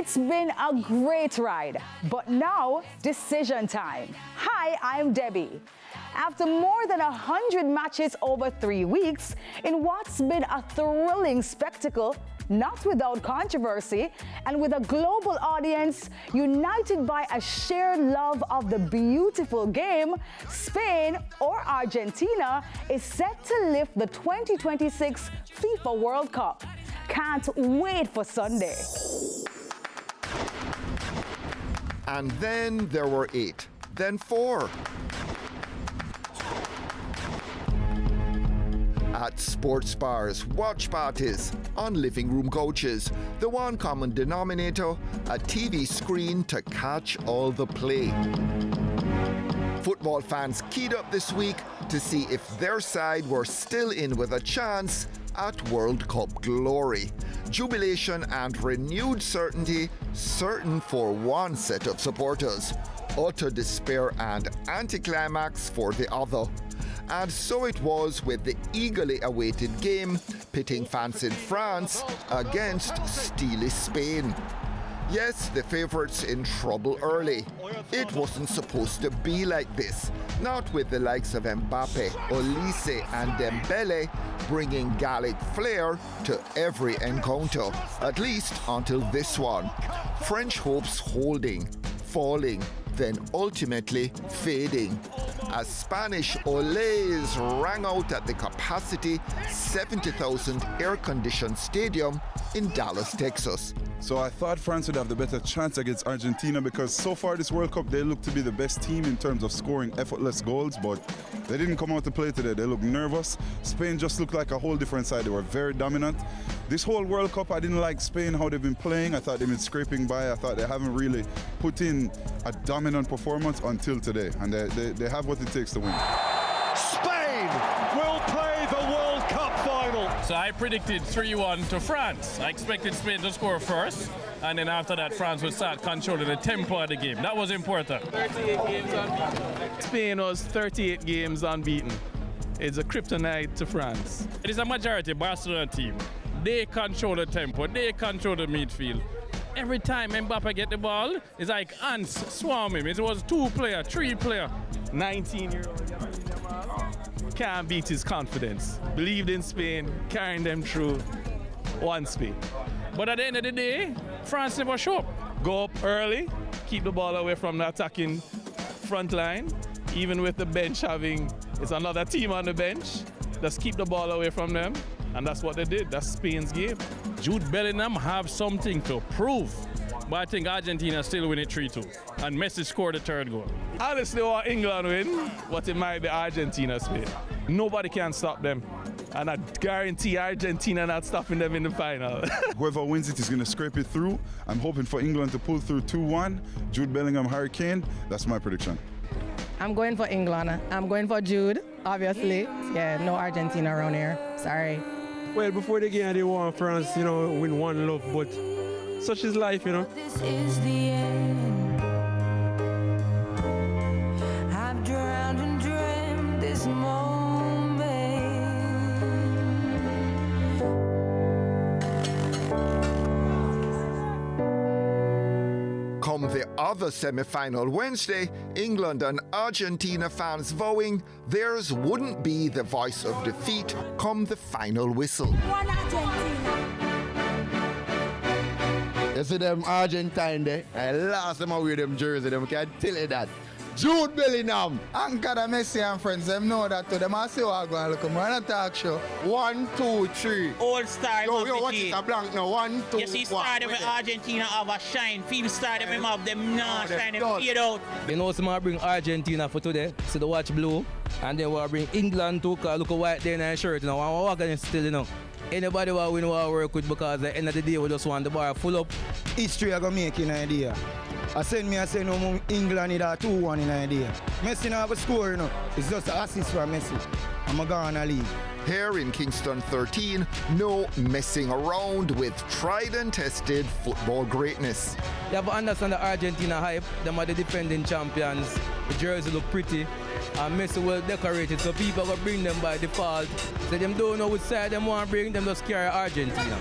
It's been a great ride, but now decision time. Hi, I'm Debbie. After more than 100 matches over 3 weeks, in what's been a thrilling spectacle, not without controversy, and with a global audience united by a shared love of the beautiful game, Spain or Argentina is set to lift the 2026 FIFA World Cup. Can't wait for Sunday. And then there were 8, then 4. At sports bars, watch parties, on living room couches, the one common denominator, a TV screen to catch all the play. Football fans keyed up this week to see if their side were still in with a chance at World Cup glory. Jubilation and renewed certainty, certain for one set of supporters. Utter despair and anticlimax for the other. And so it was with the eagerly awaited game pitting fans in France against steely Spain. Yes, the favourites in trouble early. It wasn't supposed to be like this. Not with the likes of Mbappe, Olise and Dembele bringing Gallic flair to every encounter, at least until this one. French hopes holding, falling, then ultimately fading, as Spanish olays rang out at the capacity 70,000 air-conditioned stadium in Dallas, Texas. So I thought France would have the better chance against Argentina because so far this World Cup they look to be the best team in terms of scoring effortless goals, but they didn't come out to play today. They looked nervous. Spain just looked like a whole different side. They were very dominant. This whole World Cup, I didn't like Spain, how they've been playing. I thought they've been scraping by. I thought they haven't really put in a dominant performance until today, and they have what it takes to win. Spain will play the World Cup final. So I predicted 3-1 to France. I expected Spain to score first, and then after that France would start controlling the tempo of the game. That was important. 38 games unbeaten. Spain was 38 games unbeaten. It's a kryptonite to France. It is a majority Barcelona team. They control the tempo, they control the midfield. Every time Mbappe get the ball, it's like ants swarm him. It was 2-player, 3-player. 19-year-old can't beat his confidence. Believed in Spain, carrying them through one Spain. But at the end of the day, France never show up. Go up early, keep the ball away from the attacking front line. Even with the bench having, it's another team on the bench, just keep the ball away from them. And that's what they did. That's Spain's game. Jude Bellingham have something to prove. But I think Argentina still win it 3-2. And Messi scored the third goal. Honestly, I want England win, but it might be Argentina, Spain. Nobody can stop them. And I guarantee Argentina not stopping them in the final. Whoever wins it is going to scrape it through. I'm hoping for England to pull through 2-1. Jude Bellingham, Hurricane. That's my prediction. I'm going for England. I'm going for Jude, obviously. Yeah, no Argentina around here. Sorry. Well, before the game, they want France, win one love, but such is life, This is the end. I've drowned and dreamt this moment. Come the other semi-final Wednesday, England and Argentina fans vowing theirs wouldn't be the voice of defeat come the final whistle. You see them Argentine there? I lost them away them jersey, them can tell you that. Jude Bellingham. And God and Messi and friends, them know that too. Them all see what I'm going to look. We're not talk show. 1, 2, 3. All star. Yo, watch it, a blank now. 1, 2, You see, started with Argentina have a shine. Field started with them, them not shine, them fade out. You know, somebody bring Argentina for today, so they watch blue. And then we'll bring England too, because look at white there in their shirt, I'm walking still, Anybody will win what work with, because at the end of the day, we just want the bar full up. History are going to make an idea. I say no, England need a 2-1 in idea. Messi now have a score, It's just an assist for Messi. I'm a Ghana league. Here in Kingston 13, no messing around with tried and tested football greatness. You have to understand the Argentina hype. Them are the defending champions. The jersey look pretty. And Messi well decorated, so people will bring them by default. So them don't know which side them want to bring, them just carry Argentina.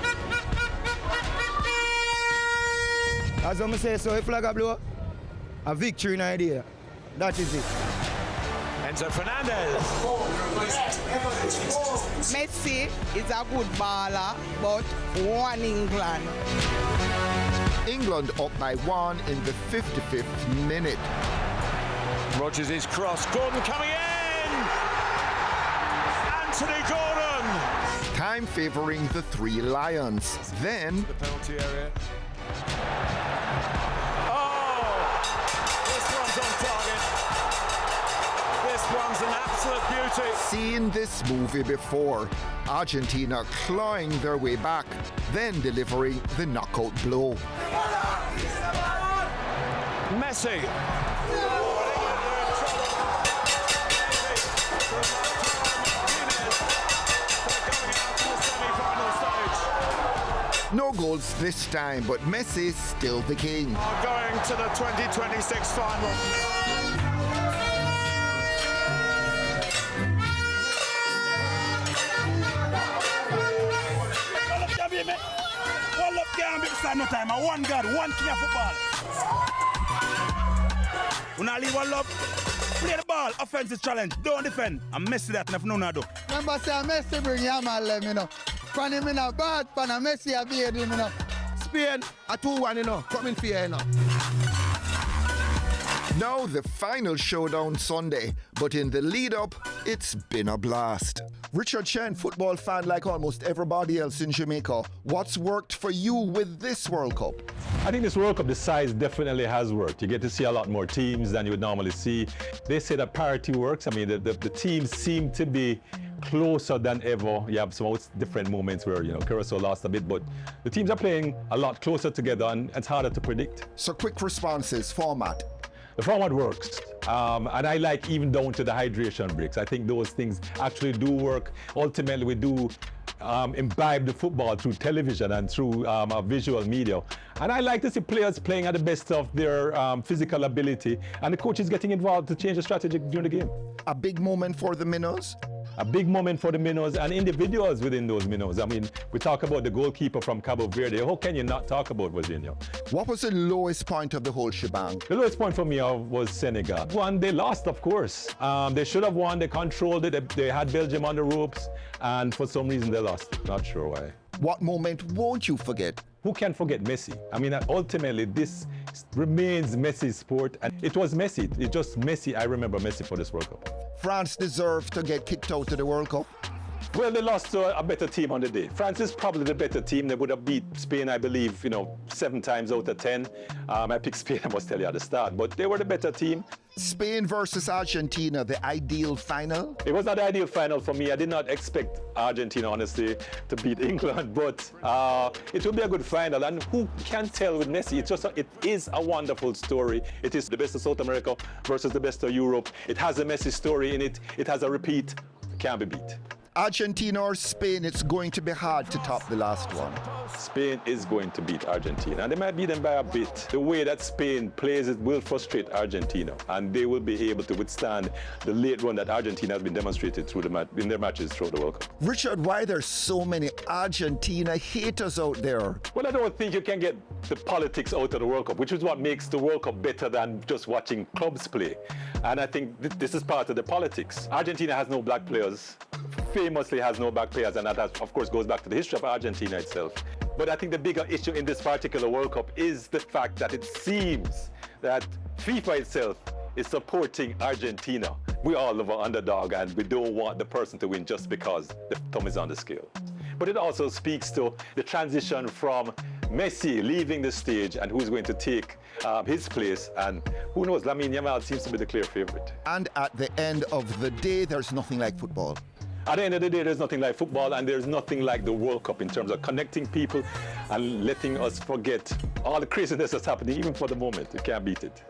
As I say, so if flag a blow, a victory in idea. That is it. Enzo Fernandez. Messi is a good baller, but one England. England up by 1 in the 55th minute. Rodgers' cross. Gordon coming in. Anthony Gordon. Time favouring the Three Lions. Then The penalty area. Oh, this one's on target. This one's an absolute beauty. seen this movie before. Argentina clawing their way back, then delivering the knockout blow. Messi. No goals this time, but Messi still the king. Are going to the 2026 final. One up can't be beside no time. One God, one king of football. When I leave one love, play the ball, offensive challenge, don't defend. I'm Messi that enough no do. Remember say Messi bring Yamal them, you know. Fan him in a bad, fan a Messi a beard him, you know. Spain a 2-1, you know, coming for you, you know. Now the final showdown Sunday, but in the lead up, it's been a blast. Richard Chen, football fan like almost everybody else in Jamaica. What's worked for you with this World Cup? I think this World Cup, the size definitely has worked. You get to see a lot more teams than you would normally see. They say that parity works. I mean, the teams seem to be closer than ever. You have some different moments where, you know, Curacao lost a bit, but the teams are playing a lot closer together and it's harder to predict. So quick responses, format. The format works, and I like even down to the hydration breaks. I think those things actually do work. Ultimately, we do imbibe the football through television and through visual media. And I like to see players playing at the best of their physical ability, and the coaches getting involved to change the strategy during the game. A big moment for the minnows? A big moment for the minnows and individuals within those minnows. I mean, we talk about the goalkeeper from Cabo Verde. How can you not talk about Virginia? What was the lowest point of the whole shebang? The lowest point for me was Senegal. One, they lost, of course. They should have won. They controlled it. They had Belgium on the ropes, and for some reason they lost. Not sure why. What moment won't you forget? Who can forget Messi? I mean, ultimately, this remains Messi's sport, and it was Messi. It's just Messi. I remember Messi for this World Cup. France deserved to get kicked out of the World Cup? Well, they lost to a better team on the day. France is probably the better team. They would have beat Spain, I believe, 7 times out of 10. I picked Spain, I must tell you at the start, but they were the better team. Spain versus Argentina, the ideal final? It was not the ideal final for me. I did not expect Argentina, honestly, to beat England, but it will be a good final. And who can tell with Messi? It is a wonderful story. It is the best of South America versus the best of Europe. It has a Messi story in it. It has a repeat. It can't be beat. Argentina or Spain, it's going to be hard to top the last one. Spain is going to beat Argentina, and they might beat them by a bit. The way that Spain plays it will frustrate Argentina, and they will be able to withstand the late run that Argentina has been demonstrated in their matches throughout the World Cup. Richard, why there's so many Argentina haters out there? Well, I don't think you can get the politics out of the World Cup, which is what makes the World Cup better than just watching clubs play. And I think this is part of the politics. Argentina has no black players. Famously has no black players, and that, of course, goes back to the history of Argentina itself. But I think the bigger issue in this particular World Cup is the fact that it seems that FIFA itself is supporting Argentina. We all love an underdog, and we don't want the person to win just because the thumb is on the scale. But it also speaks to the transition from Messi leaving the stage and who's going to take his place, and who knows, Lamine Yamal seems to be the clear favorite. And at the end of the day, there's nothing like football. At the end of the day, there's nothing like football, and there's nothing like the World Cup in terms of connecting people and letting us forget all the craziness that's happening, even for the moment. You can't beat it.